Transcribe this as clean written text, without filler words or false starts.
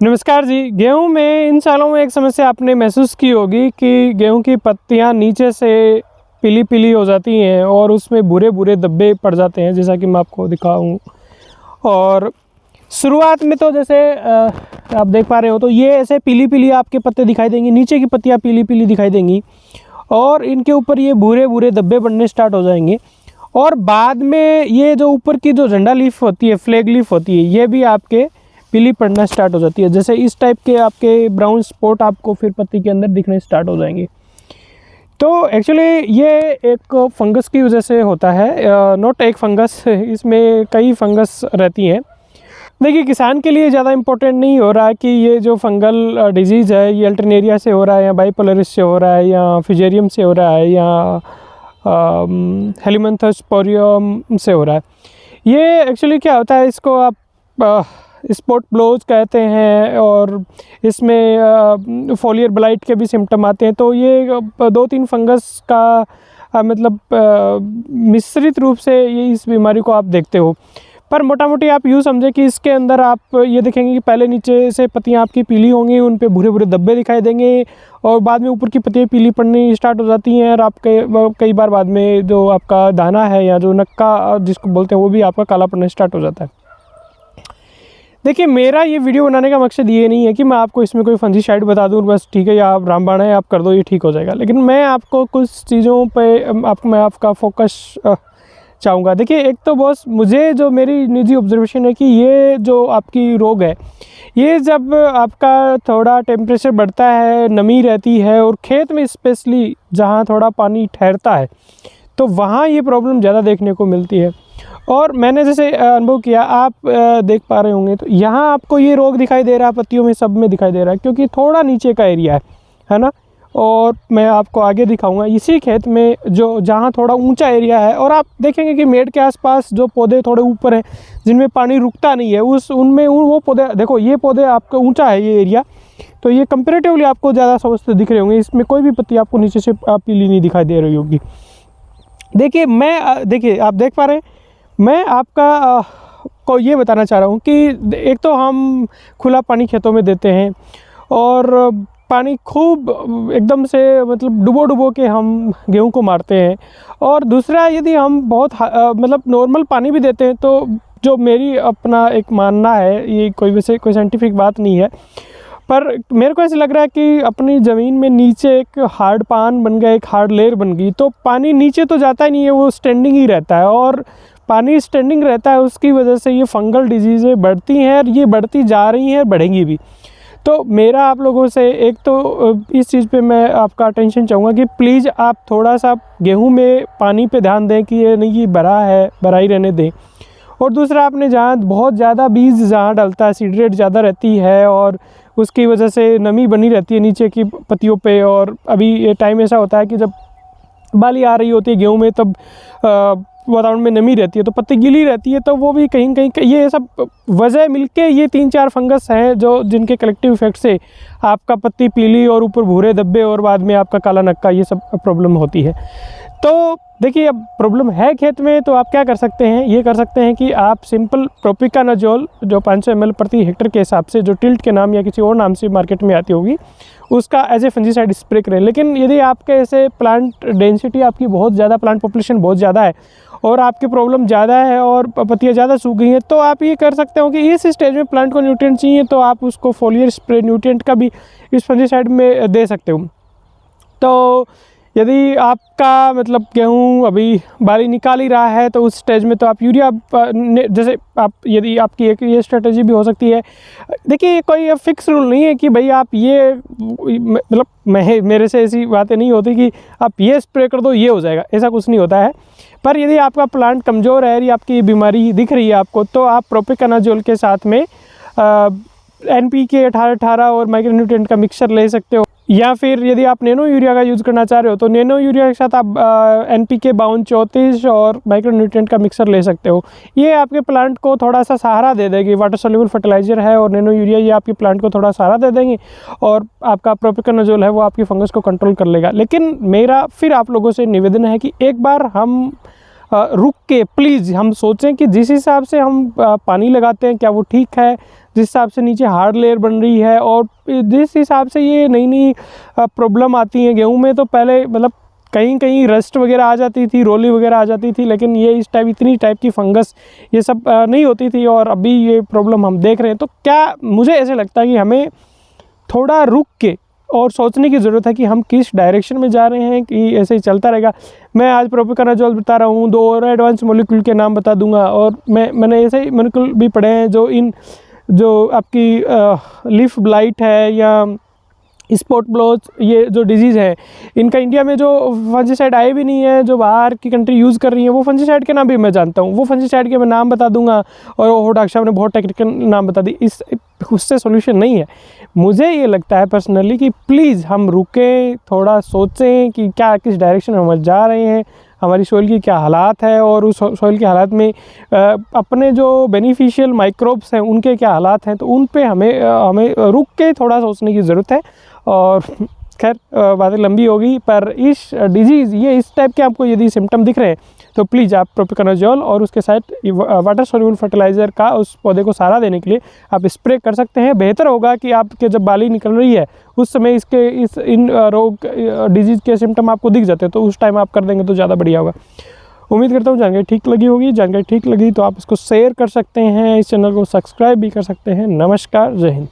नमस्कार जी। गेहूं में इन सालों में एक समस्या आपने महसूस की होगी कि गेहूं की पत्तियां नीचे से पीली पीली हो जाती हैं और उसमें भूरे भूरे धब्बे पड़ जाते हैं, जैसा कि मैं आपको दिखाऊं। और शुरुआत में तो जैसे आप देख पा रहे हो, तो ये ऐसे पीली पीली आपके पत्ते दिखाई देंगी, नीचे की पत्तियां पीली पीली दिखाई देंगी और इनके ऊपर ये भूरे भूरे धब्बे बनने स्टार्ट हो जाएंगे। और बाद में ये जो ऊपर की जो झंडा लीफ होती है, फ्लैग लीफ होती है, ये भी आपके पीली पड़ना स्टार्ट हो जाती है। जैसे इस टाइप के आपके ब्राउन स्पॉट आपको फिर पत्ती के अंदर दिखने स्टार्ट हो जाएंगे। तो एक्चुअली ये एक फंगस की वजह से होता है, नॉट एक फंगस, इसमें कई फंगस रहती हैं। देखिए, किसान के लिए ज़्यादा इम्पोर्टेंट नहीं हो रहा है कि ये जो फंगल डिजीज़ है ये अल्टरनेरिया से हो रहा है या बाइपोलरिस से हो रहा है या फिजेरियम से हो रहा है या हेलिमंथोस्पोरियम से हो रहा है। ये एक्चुअली क्या होता है, इसको आप स्पॉट ब्लोज कहते हैं और इसमें फोलियर ब्लाइट के भी सिम्टम आते हैं। तो ये दो तीन फंगस का मतलब मिश्रित रूप से ये इस बीमारी को आप देखते हो। पर मोटा मोटी आप यूँ समझे कि इसके अंदर आप ये देखेंगे कि पहले नीचे से पत्तियाँ आपकी पीली होंगी, उन पे भूरे भूरे धब्बे दिखाई देंगे और बाद में ऊपर की पत्तियाँ पीली पड़नी स्टार्ट हो जाती हैं और आपके कई बार बाद में जो आपका दाना है या जो नक्का जिसको बोलते हैं वो भी आपका काला पड़ना स्टार्ट हो जाता है। देखिए, मेरा ये वीडियो बनाने का मकसद ये नहीं है कि मैं आपको इसमें कोई फंजीसाइड बता दूँ बस ठीक है, या आप रामबाण है आप कर दो ये ठीक हो जाएगा। लेकिन मैं आपको कुछ चीज़ों पे मैं आपका फोकस चाहूँगा। देखिए, एक तो बॉस मुझे जो मेरी निजी ऑब्जर्वेशन है कि ये जो आपकी रोग है, ये जब आपका थोड़ा टेम्परेचर बढ़ता है, नमी रहती है और खेत में स्पेशली जहाँ थोड़ा पानी ठहरता है, तो वहाँ ये प्रॉब्लम ज़्यादा देखने को मिलती है। और मैंने जैसे अनुभव किया, आप देख पा रहे होंगे, तो यहाँ आपको ये रोग दिखाई दे रहा है, पत्तियों में सब में दिखाई दे रहा है क्योंकि थोड़ा नीचे का एरिया है ना। और मैं आपको आगे दिखाऊंगा इसी खेत में जो जहाँ थोड़ा ऊंचा एरिया है, और आप देखेंगे कि मेड़ के आसपास जो पौधे थोड़े ऊपर हैं जिनमें पानी रुकता नहीं है, उनमें वो पौधे देखो, ये पौधे आपका ऊंचा है ये एरिया, तो ये कंपेरेटिवली आपको ज़्यादा समझते दिख रहे होंगे। इसमें कोई भी पत्ती आपको नीचे से पीली नहीं दिखाई दे रही होगी। देखिए, देखिए आप देख पा रहे हैं, मैं आपका को ये बताना चाह रहा हूँ कि एक तो हम खुला पानी खेतों में देते हैं और पानी खूब एकदम से मतलब डुबो के हम गेहूं को मारते हैं। और दूसरा, यदि हम बहुत मतलब नॉर्मल पानी भी देते हैं, तो जो मेरी अपना एक मानना है, ये कोई वैसे कोई साइंटिफिक बात नहीं है, पर मेरे को ऐसा लग रहा है कि अपनी ज़मीन में नीचे एक हार्ड पान बन गया, एक हार्ड लेयर बन गई, तो पानी नीचे तो जाता ही नहीं है, वो स्टैंडिंग ही रहता है। और पानी स्टैंडिंग रहता है, उसकी वजह से ये फंगल डिजीज़ें बढ़ती हैं और ये बढ़ती जा रही हैं, बढ़ेंगी भी। तो मेरा आप लोगों से एक तो इस चीज़ पे मैं आपका अटेंशन चाहूँगा कि प्लीज़ आप थोड़ा सा गेहूं में पानी पे ध्यान दें कि ये नहीं कि भरा है, भरा ही रहने दें। और दूसरा, आपने जहाँ बहुत ज़्यादा बीज जहाँ डलता है, सीड रेट ज़्यादा रहती है और उसकी वजह से नमी बनी रहती है नीचे की पत्तियों पे, और अभी ये टाइम ऐसा होता है कि जब बाली आ रही होती है गेहूं में, तब वातावरण में नमी रहती है तो पत्ती गीली रहती है, तो वो भी कहीं कहीं ये सब वजह मिलके ये 3-4 फंगस हैं जो जिनके कलेक्टिव इफेक्ट से आपका पत्ती पीली और ऊपर भूरे धब्बे और बाद में आपका काला नक्का, ये सब प्रॉब्लम होती है। तो देखिए, अब प्रॉब्लम है खेत में, तो आप क्या कर सकते हैं, ये कर सकते हैं कि आप सिंपल प्रोपिकानाजोल जो 500 ml प्रति हेक्टर के हिसाब से, जो टिल्ट के नाम या किसी और नाम से मार्केट में आती होगी, उसका एज ए फंजीसाइड स्प्रे करें। लेकिन यदि आपके ऐसे प्लांट डेंसिटी आपकी बहुत ज़्यादा, प्लांट पॉपुलेशन बहुत ज़्यादा है और आपकी प्रॉब्लम ज़्यादा है और पत्तियाँ ज़्यादा सूख गई हैं, तो आप ये कर सकते हो कि इस स्टेज में प्लांट को न्यूट्रिएंट चाहिए, तो आप उसको फोलियर स्प्रे न्यूट्रिएंट का भी इस फंजीसाइड में दे सकते हो। तो यदि आपका मतलब गेहूँ अभी बाली निकाल ही रहा है, तो उस स्टेज में तो आप यूरिया जैसे आप, यदि आपकी एक ये स्ट्रेटजी भी हो सकती है। देखिए, कोई फिक्स रूल नहीं है कि भाई आप ये मतलब मेरे से ऐसी बातें नहीं होती कि आप ये स्प्रे कर दो ये हो जाएगा, ऐसा कुछ नहीं होता है। पर यदि आपका प्लांट कमज़ोर है, आपकी ये बीमारी दिख रही है आपको, तो आप प्रोपिकानाजोल के साथ में NPK 18-18 और माइक्रोन्यूट्रिएंट का मिक्सचर ले सकते हो। या फिर यदि आप नैनो यूरिया का यूज़ करना चाह रहे हो, तो नैनो यूरिया के साथ आप NPK 52-34 और माइक्रोन्यूट्रिएंट का मिक्सर ले सकते हो। ये आपके प्लांट को थोड़ा सा सहारा दे देगी। वाटर सोल्यूबल फर्टिलाइजर है और नैनो यूरिया, ये आपके प्लांट को थोड़ा सहारा दे देंगे और आपका प्रोपिकानाजोल है वो आपकी फंगस को कंट्रोल कर लेगा। लेकिन मेरा फिर आप लोगों से निवेदन है कि एक बार हम रुक के प्लीज़ हम सोचें कि जिस हिसाब से हम पानी लगाते हैं क्या वो ठीक है, जिस हिसाब से नीचे हार्ड लेयर बन रही है और जिस हिसाब से ये नई नई प्रॉब्लम आती हैं गेहूं में, तो पहले मतलब कहीं कहीं रस्ट वगैरह आ जाती थी, रोली वगैरह आ जाती थी, लेकिन ये इस टाइप इतनी टाइप की फंगस ये सब नहीं होती थी और अभी ये प्रॉब्लम हम देख रहे हैं। तो क्या मुझे ऐसे लगता है कि हमें थोड़ा रुक के और सोचने की ज़रूरत है कि हम किस डायरेक्शन में जा रहे हैं, कि ऐसे ही चलता रहेगा। मैं आज प्रोपिकोनाज़ोल बता रहा हूँ, 2 और एडवांस मॉलिक्यूल के नाम बता दूंगा, और मैंने ऐसे ही मॉलिक्यूल भी पढ़े हैं जो आपकी लीफ ब्लाइट है या स्पॉट ब्लॉच, ये जो डिजीज़ है इनका इंडिया में जो फंजीसाइड आए भी नहीं है, जो बाहर की कंट्री यूज़ कर रही है, वो फंजीसाइड के नाम भी मैं जानता हूँ। वो फंजीसाइड के मैं नाम बता दूंगा और वो डॉक्टर साहब ने बहुत टेक्निकल नाम बता दी, उससे सोल्यूशन नहीं है। मुझे ये लगता है पर्सनली कि प्लीज़ हम रुकें, थोड़ा सोचें कि क्या किस डायरेक्शन में हम जा रहे हैं, हमारी सॉइल की क्या हालात है और उस सॉइल के हालात में अपने जो बेनिफिशियल माइक्रोब्स हैं उनके क्या हालात हैं, तो उन पे हमें रुक के थोड़ा सोचने की ज़रूरत है। और खैर बातें लंबी होगी, पर इस डिजीज़ ये इस टाइप के आपको यदि सिम्टम दिख रहे हैं तो प्लीज़ आप प्रोपिकोनाज़ोल और उसके साथ वाटर सोल्यूबल फर्टिलाइज़र का उस पौधे को सहारा देने के लिए आप स्प्रे कर सकते हैं। बेहतर होगा कि आपके जब बाली निकल रही है उस समय इन रोग डिजीज़ के सिम्टम आपको दिख जाते हैं, तो उस टाइम आप कर देंगे तो ज़्यादा बढ़िया होगा। उम्मीद करता हूँ जानकारी ठीक लगी होगी। जानकारी ठीक लगी तो आप इसको शेयर कर सकते हैं, इस चैनल को सब्सक्राइब भी कर सकते हैं। नमस्कार, जय हिंद।